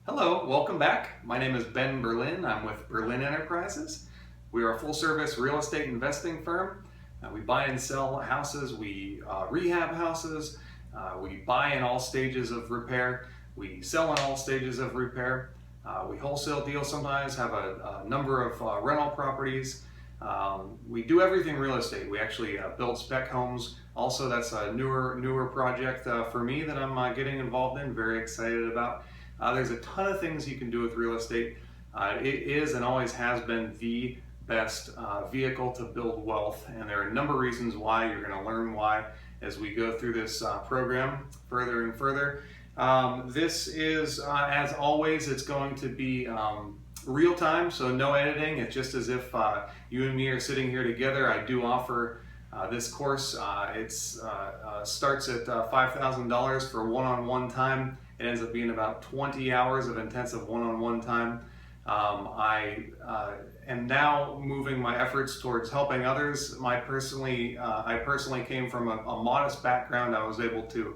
Hello, welcome back. My name is Ben Berlin. I'm with Berlin Enterprises. We are a full-service real estate investing firm. We buy and sell houses. We rehab houses. We buy in all stages of repair. We sell in all stages of repair. We wholesale deal sometimes, have a number of rental properties. We do everything real estate. We actually build spec homes. Also, that's a newer project for me that I'm getting involved in, very excited about. There's a ton of things you can do with real estate. It is and always has been the best vehicle to build wealth, and there are a number of reasons why. You're going to learn why as we go through this program further and further. This is, as always, it's going to be real time, so no editing. It's just as if you and me are sitting here together. I do offer this course. It starts at $5,000 for one-on-one time. It ends up being about 20 hours of intensive one-on-one time. I am now moving my efforts towards helping others. I personally came from a modest background. I was able to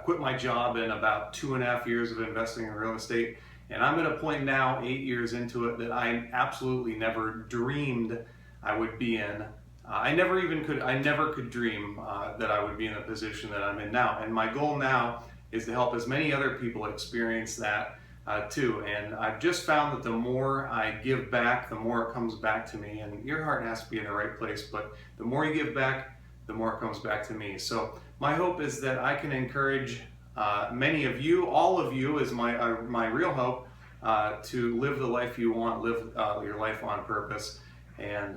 quit my job in about 2.5 years of investing in real estate. And I'm at a point now, 8 years into it, that I absolutely never dreamed I would be in. I never could dream that I would be in the position that I'm in now. And my goal now is to help as many other people experience that too. And I've just found that the more I give back, the more it comes back to me. And your heart has to be in the right place, but the more you give back, the more it comes back to me. So my hope is that I can encourage many of you, all of you is my real hope, to live the life you want, live your life on purpose, and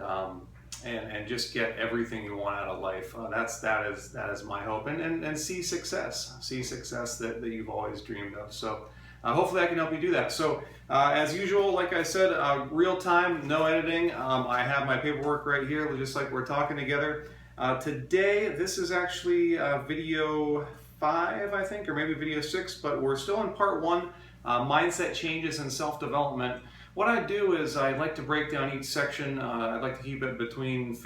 just get everything you want out of life. That is my hope, and see success that you've always dreamed of. So hopefully I can help you do that. So as usual, like I said, real time, no editing. I have my paperwork right here, just like we're talking together. Today, this is actually video 5, I think, or maybe video 6, but we're still in part 1, mindset changes and self-development. What I do is I like to break down each section. I'd like to keep it between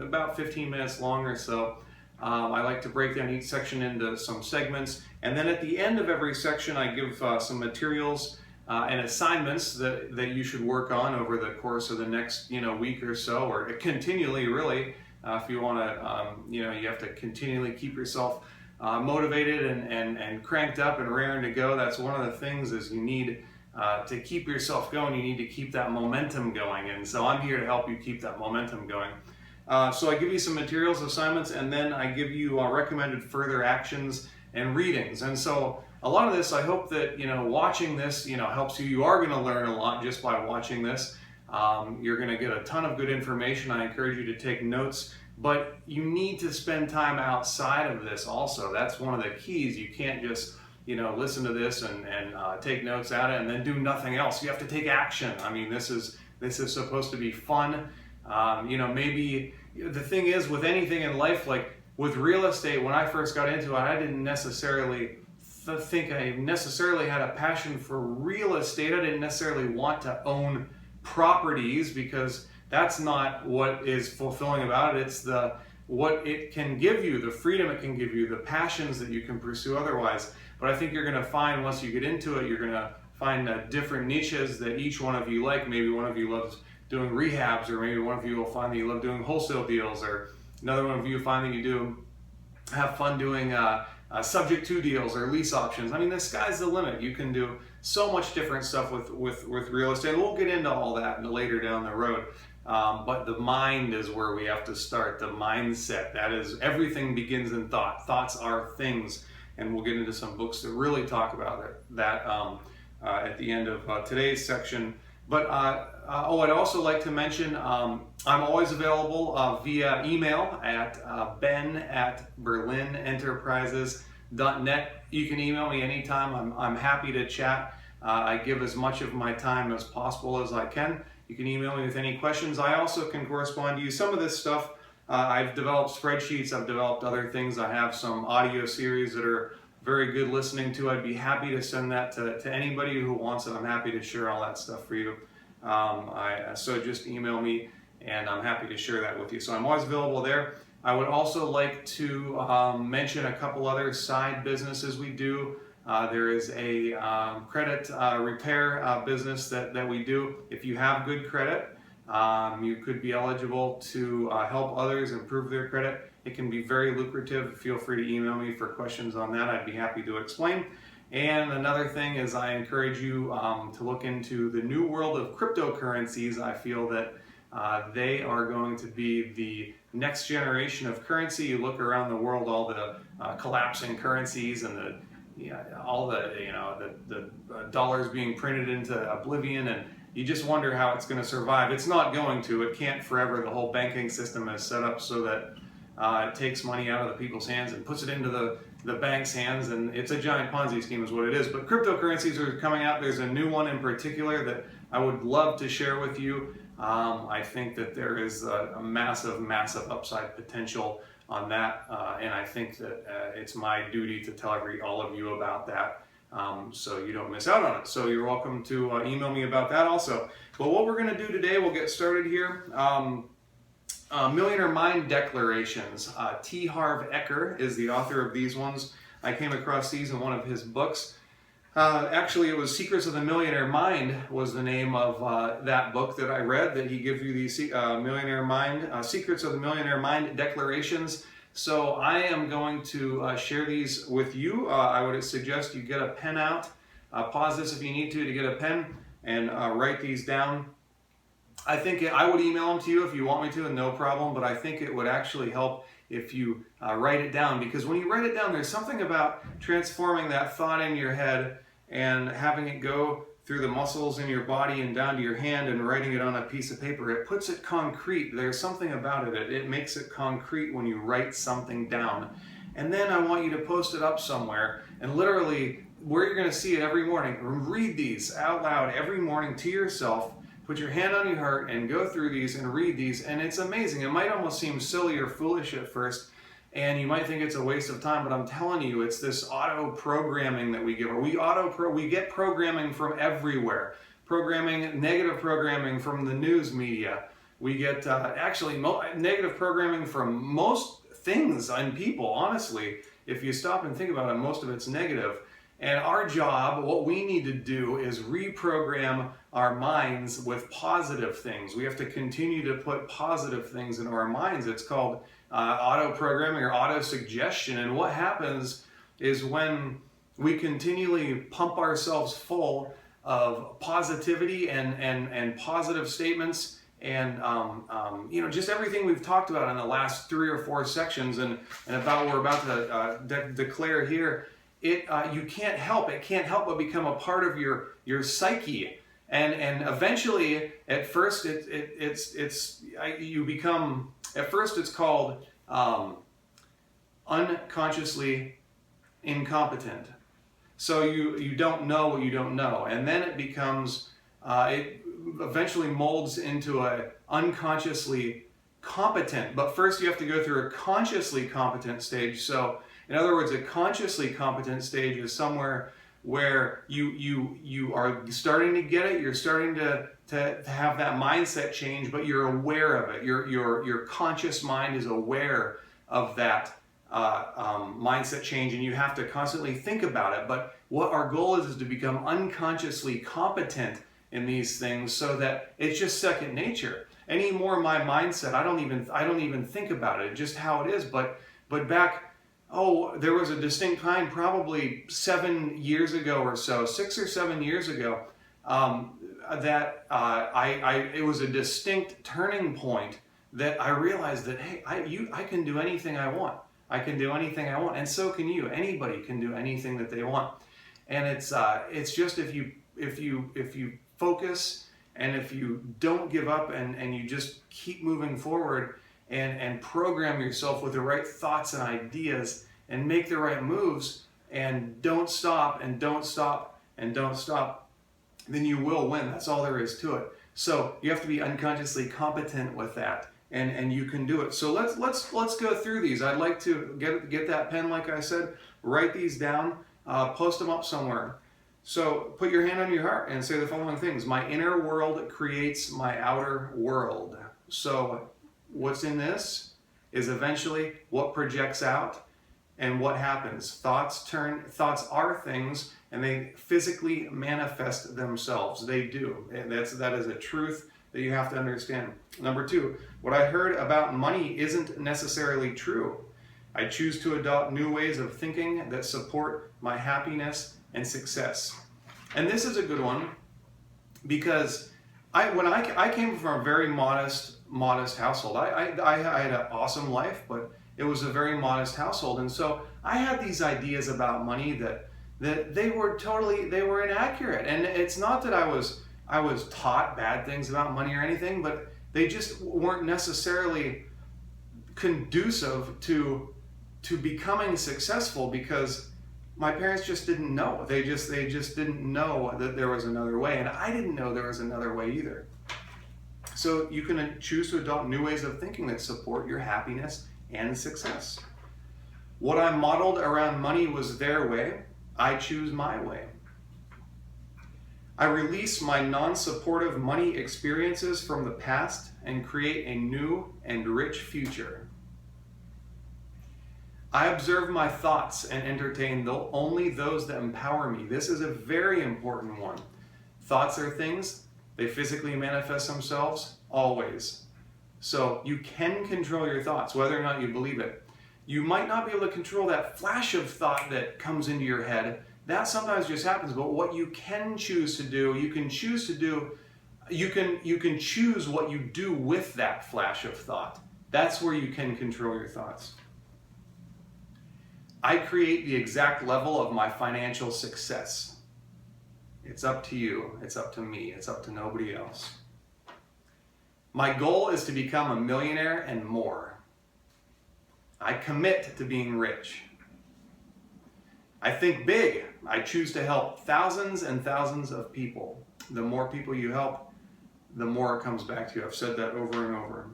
about 15 minutes long or so. I like to break down each section into some segments, and then at the end of every section I give some materials and assignments that you should work on over the course of the next week or so, or continually, really. If you want to, you have to continually keep yourself motivated and cranked up and raring to go. That's one of the things is you need to keep yourself going. You need to keep that momentum going, and so I'm here to help you keep that momentum going. So I give you some materials, assignments, and then I give you recommended further actions and readings. And so a lot of this, I hope that watching this helps you. You are going to learn a lot just by watching this. You're going to get a ton of good information. I encourage you to take notes, but you need to spend time outside of this also. That's one of the keys. You can't just listen to this and take notes at it and then do nothing else. You have to take action. I mean, this is supposed to be fun. Maybe the thing is with anything in life, like with real estate, when I first got into it, I didn't necessarily think I necessarily had a passion for real estate. I didn't necessarily want to own properties because that's not what is fulfilling about it. It's what it can give you, the freedom it can give you, the passions that you can pursue otherwise. But I think you're going to find once you get into it, you're going to find different niches that each one of you like. Maybe one of you loves doing rehabs, or maybe one of you will find that you love doing wholesale deals, or another one of you find that you have fun doing subject to deals or lease options. I mean, the sky's the limit. You can do so much different stuff with real estate. We'll get into all that later down the road. But the mind is where we have to start. The mindset. That is, everything begins in thought. Thoughts are things. And we'll get into some books that really talk about that at the end of today's section. But I'd also like to mention I'm always available via email at ben@berlinenterprises.net. You can email me anytime. I'm happy to chat. I give as much of my time as possible as I can. You can email me with any questions. I also can correspond to you. Some of this stuff, I've developed spreadsheets, I've developed other things. I have some audio series that are very good listening to. I'd be happy to send that to anybody who wants it. I'm happy to share all that stuff for you. So just email me and I'm happy to share that with you. So I'm always available there. I would also like to mention a couple other side businesses we do. There is a credit repair business that we do. If you have good credit, you could be eligible to help others improve their credit. It can be very lucrative. Feel free to email me for questions on that. I'd be happy to explain. And another thing is I encourage you to look into the new world of cryptocurrencies. I feel that they are going to be the next generation of currency. You look around the world, all the collapsing currencies and all the dollars being printed into oblivion, and you just wonder how it's going to survive. It's not going to. It can't forever. The whole banking system is set up so that it takes money out of the people's hands and puts it into the bank's hands, and it's a giant Ponzi scheme is what it is. But cryptocurrencies are coming out. There's a new one in particular that I would love to share with you. I think that there is a massive, massive upside potential on that, and I think that it's my duty to tell all of you about that, so you don't miss out on it. So you're welcome to email me about that also. But what we're going to do today, we'll get started here. Millionaire Mind Declarations. T. Harv Eker is the author of these ones. I came across these in one of his books. Actually, it was Secrets of the Millionaire Mind was the name of that book that I read, that he gives you these Millionaire Mind, Secrets of the Millionaire Mind Declarations. So I am going to share these with you. I would suggest you get a pen out. Pause this if you need to get a pen and write these down. I think I would email them to you if you want me to, and no problem, but I think it would actually help if you write it down, because when you write it down, there's something about transforming that thought in your head and having it go through the muscles in your body and down to your hand and writing it on a piece of paper. It puts it concrete. There's something about it. It makes it concrete when you write something down. And then I want you to post it up somewhere, and literally where you're going to see it every morning. Read these out loud every morning to yourself. Put your hand on your heart and go through these and read these, and it's amazing. It might almost seem silly or foolish at first, and you might think it's a waste of time, but I'm telling you, it's this auto-programming that we give. We get programming from everywhere. Negative programming from the news media. We get negative programming from most things and people, honestly. If you stop and think about it, most of it's negative. And our job, what we need to do, is reprogram our minds with positive things. We have to continue to put positive things into our minds. It's called auto-programming or auto-suggestion. And what happens is when we continually pump ourselves full of positivity and positive statements and just everything we've talked about in the last 3 or 4 sections and about what we're about to declare here, it can't help but become a part of your psyche, and eventually, at first it's called unconsciously incompetent. So you don't know what you don't know, and then it becomes it eventually molds into a unconsciously competent. But first you have to go through a consciously competent stage. So in other words, a consciously competent stage is somewhere where you are starting to get it. You're starting to have that mindset change, but you're aware of it. Your conscious mind is aware of that mindset change, and you have to constantly think about it. But what our goal is to become unconsciously competent in these things, so that it's just second nature. Anymore, my mindset, I don't even think about it, just how it is. But back. There was a distinct time, probably 7 years ago or so, 6 or 7 years ago, that it was a distinct turning point that I realized that, hey, I can do anything I want. I can do anything I want, and so can you. Anybody can do anything that they want, and it's just if you focus and if you don't give up and you just keep moving forward. And program yourself with the right thoughts and ideas and make the right moves and don't stop and don't stop and don't stop, then you will win. That's all there is to it. So you have to be unconsciously competent with that, and you can do it. So let's go through these. I'd like to get that pen, like I said, write these down, post them up somewhere. So put your hand on your heart and say the following things. My inner world creates my outer world. So what's in this is eventually what projects out, And what happens? Thoughts are things, and they physically manifest themselves. They do. And that is a truth that you have to understand. Number two, what I heard about money isn't necessarily true. I choose to adopt new ways of thinking that support my happiness and success. And this is a good one because when I came from a very modest household. I had an awesome life, but it was a very modest household, and so I had these ideas about money that they were inaccurate. And it's not that I was taught bad things about money or anything, but they just weren't necessarily conducive to becoming successful because my parents just didn't know. They just didn't know that there was another way, and I didn't know there was another way either. So you can choose to adopt new ways of thinking that support your happiness and success. What I modeled around money was their way. I choose my way. I release my non-supportive money experiences from the past and create a new and rich future. I observe my thoughts and entertain only those that empower me. This is a very important one. Thoughts are things, they physically manifest themselves always. So you can control your thoughts, whether or not you believe it. You might not be able to control that flash of thought that comes into your head. That sometimes just happens, but what you can choose to do, you can choose what you do with that flash of thought. That's where you can control your thoughts. I create the exact level of my financial success. It's up to you. It's up to me. It's up to nobody else. My goal is to become a millionaire and more. I commit to being rich. I think big. I choose to help thousands and thousands of people. The more people you help, the more it comes back to you. I've said that over and over.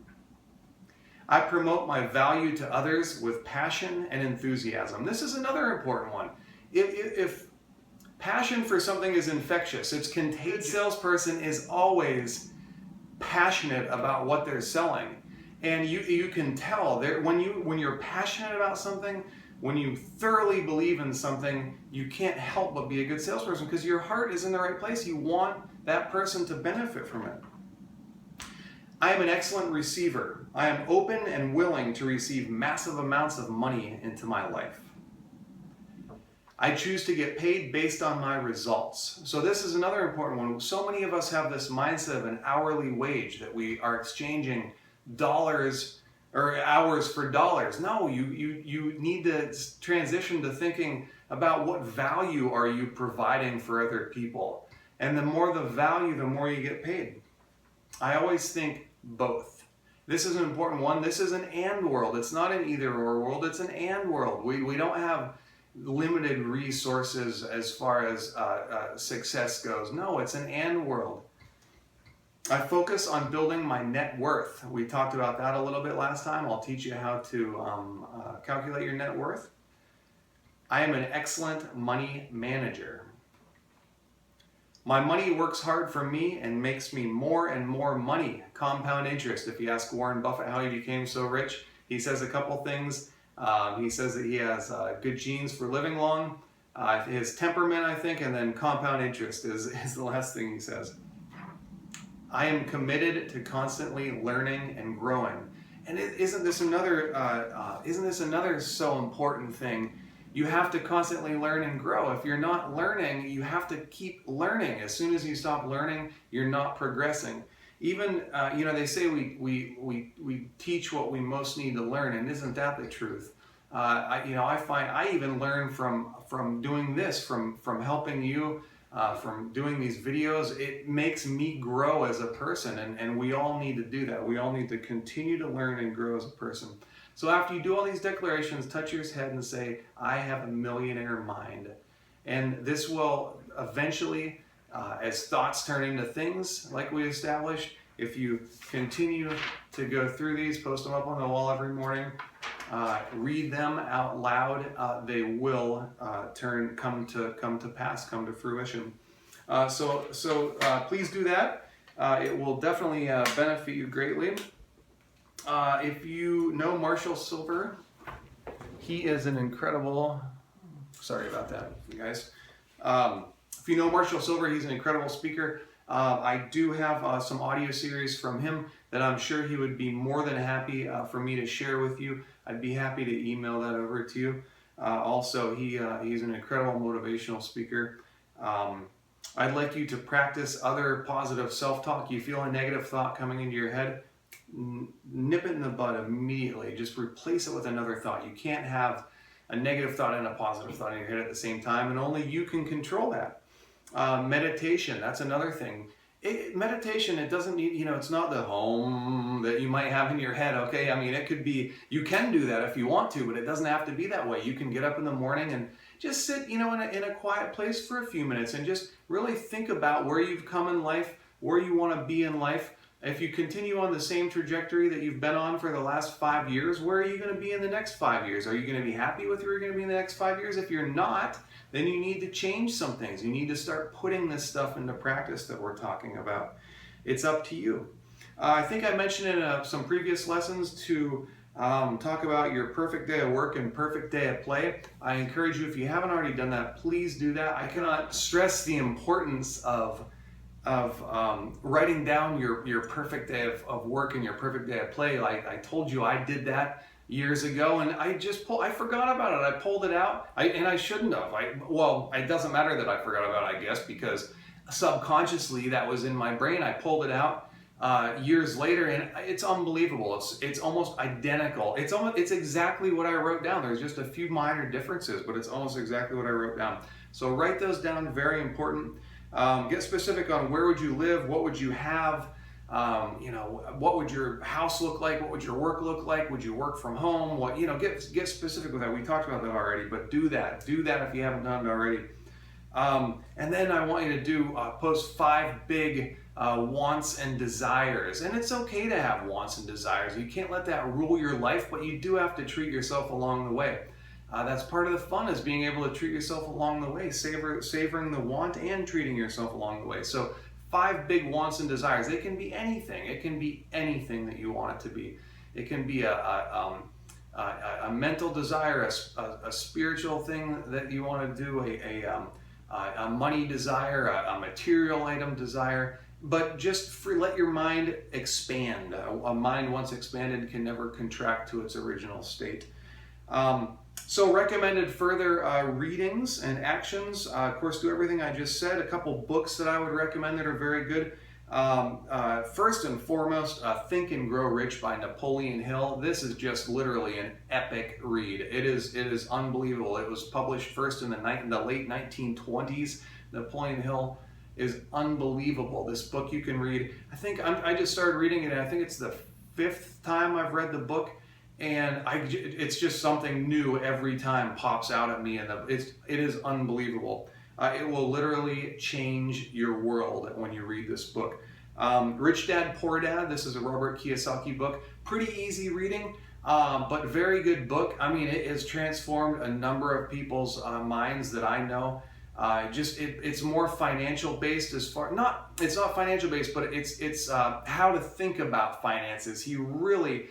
I promote my value to others with passion and enthusiasm. This is another important one. If passion for something is infectious, it's contagious. A salesperson is always passionate about what they're selling. And you can tell when you're passionate about something, when you thoroughly believe in something, you can't help but be a good salesperson because your heart is in the right place. You want that person to benefit from it. I am an excellent receiver. I am open and willing to receive massive amounts of money into my life. I choose to get paid based on my results. So this is another important one. So many of us have this mindset of an hourly wage, that we are exchanging dollars or hours for dollars. No, you need to transition to thinking about what value are you providing for other people. And the more the value, the more you get paid. I always think both. This is an important one. This is an and world. It's not an either or world. It's an and world. We don't have limited resources as far as success goes. No, it's an and world. I focus on building my net worth. We talked about that a little bit last time. I'll teach you how to calculate your net worth. I am an excellent money manager. My money works hard for me and makes me more and more money. Compound interest. If you ask Warren Buffett how he became so rich, he says a couple things. He says that he has good genes for living long, his temperament, I think, and then compound interest is the last thing he says. I am committed to constantly learning and growing. And isn't this another so important thing? You have to constantly learn and grow. If you're not learning, you have to keep learning. As soon as you stop learning, you're not progressing. Even they say we teach what we most need to learn, and isn't that the truth? I find I even learn from doing this, from helping you, from doing these videos. It makes me grow as a person, and we all need to do that. We all need to continue to learn and grow as a person. So after you do all these declarations, touch your head and say, I have a millionaire mind. And this will eventually, as thoughts turn into things like we established, if you continue to go through these, post them up on the wall every morning, read them out loud, they will come to pass, come to fruition. So please do that. It will definitely benefit you greatly. If you know Marshall Silver, He is an incredible, sorry about that, you guys. If you know Marshall Silver, he's an incredible speaker. I do have some audio series from him that I'm sure he would be more than happy for me to share with you. I'd be happy to email that over to you. Also, he's an incredible motivational speaker. I'd like you to practice other positive self-talk. You feel a negative thought coming into your head, nip it in the bud immediately. Just replace it with another thought. You can't have a negative thought and a positive thought in your head at the same time, and only you can control that. Meditation, that's another thing. Meditation, it doesn't need, it's not the home that you might have in your head, okay? I mean, it could be, you can do that if you want to, but it doesn't have to be that way. You can get up in the morning and just sit, in a quiet place for a few minutes and just really think about where you've come in life, where you want to be in life. If you continue on the same trajectory that you've been on for the last 5 years, where are you going to be in the next 5 years? Are you going to be happy with where you're going to be in the next 5 years? If you're not, then you need to change some things. You need to start putting this stuff into practice that we're talking about. It's up to you. I think I mentioned in some previous lessons to talk about your perfect day of work and perfect day of play. I encourage you, if you haven't already done that, please do that. I cannot stress the importance of writing down your perfect day of work and your perfect day of play. Like I told you, I did that years ago, and I forgot about it. I pulled it out, and I shouldn't have. Well, it doesn't matter that I forgot about it, I guess, because subconsciously that was in my brain. I pulled it out years later, and it's unbelievable. It's almost identical. It's exactly what I wrote down. There's just a few minor differences, but it's almost exactly what I wrote down. So write those down, very important. Get specific on where would you live, what would you have, what would your house look like, what would your work look like, would you work from home, get specific with that. We talked about that already, but do that if you haven't done it already. And then I want you to post 5 big wants and desires. And it's okay to have wants and desires. You can't let that rule your life, but you do have to treat yourself along the way. That's part of the fun, is being able to treat yourself along the way, savoring the want and treating yourself along the way. So 5 big wants and desires. They can be anything. It can be anything that you want it to be. It can be a mental desire, a spiritual thing that you want to do, a money desire, a material item desire. But just let your mind expand. A mind once expanded can never contract to its original state. So recommended further readings and actions. Of course, do everything I just said. A couple books that I would recommend that are very good. First and foremost, Think and Grow Rich by Napoleon Hill. This is just literally an epic read. It is unbelievable. It was published first in the late 1920s. Napoleon Hill is unbelievable. This book you can read. I just started reading it, and I think it's the 5th time I've read the book. And it's just something new every time pops out at me, and it is unbelievable. It will literally change your world when you read this book. Rich Dad, Poor Dad, this is a Robert Kiyosaki book. Pretty easy reading, but very good book. I mean, it has transformed a number of people's minds that I know. It's more financial based it's not financial based, but it's how to think about finances. He really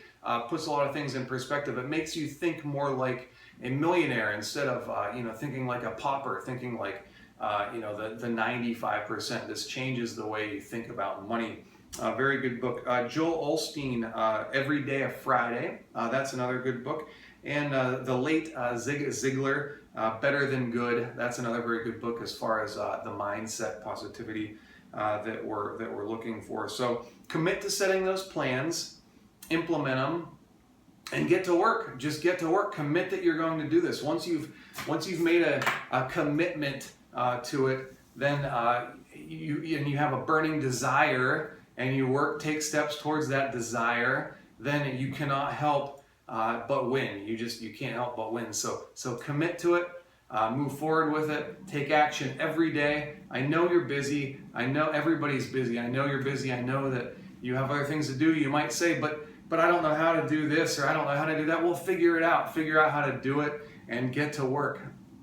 puts a lot of things in perspective. It makes you think more like a millionaire instead of thinking like a pauper, thinking like the 95%. This changes the way you think about money. Very good book. Joel Osteen, Every Day of Friday. That's another good book. And the late Zig Ziglar, Better Than Good. That's another very good book as far as the mindset positivity that we're looking for. So commit to setting those plans, implement them, and get to work. Just get to work. Commit that you're going to do this. Once you've made a commitment to it, then you have a burning desire, and you take steps towards that desire, then you cannot help but win. You can't help but win. So commit to it. Move forward with it. Take action every day. I know you're busy. I know everybody's busy. I know you're busy. I know that you have other things to do. You might say, but I don't know how to do this, or I don't know how to do that. Well, figure it out. Figure out how to do it and get to work.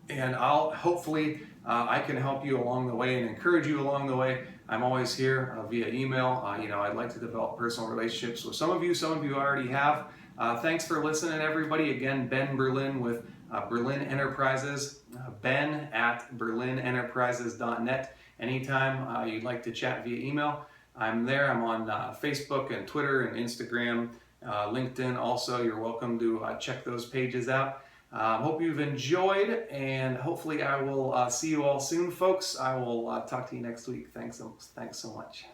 And hopefully I can help you along the way and encourage you along the way. I'm always here via email. I'd like to develop personal relationships with some of you. Some of you already have. Thanks for listening, everybody. Again, Ben Berlin with Berlin Enterprises. Ben at berlinenterprises.net. Anytime you'd like to chat via email, I'm there. I'm on Facebook and Twitter and Instagram, LinkedIn also. You're welcome to check those pages out. Hope you've enjoyed, and hopefully I will see you all soon, folks. I will talk to you next week. Thanks so much.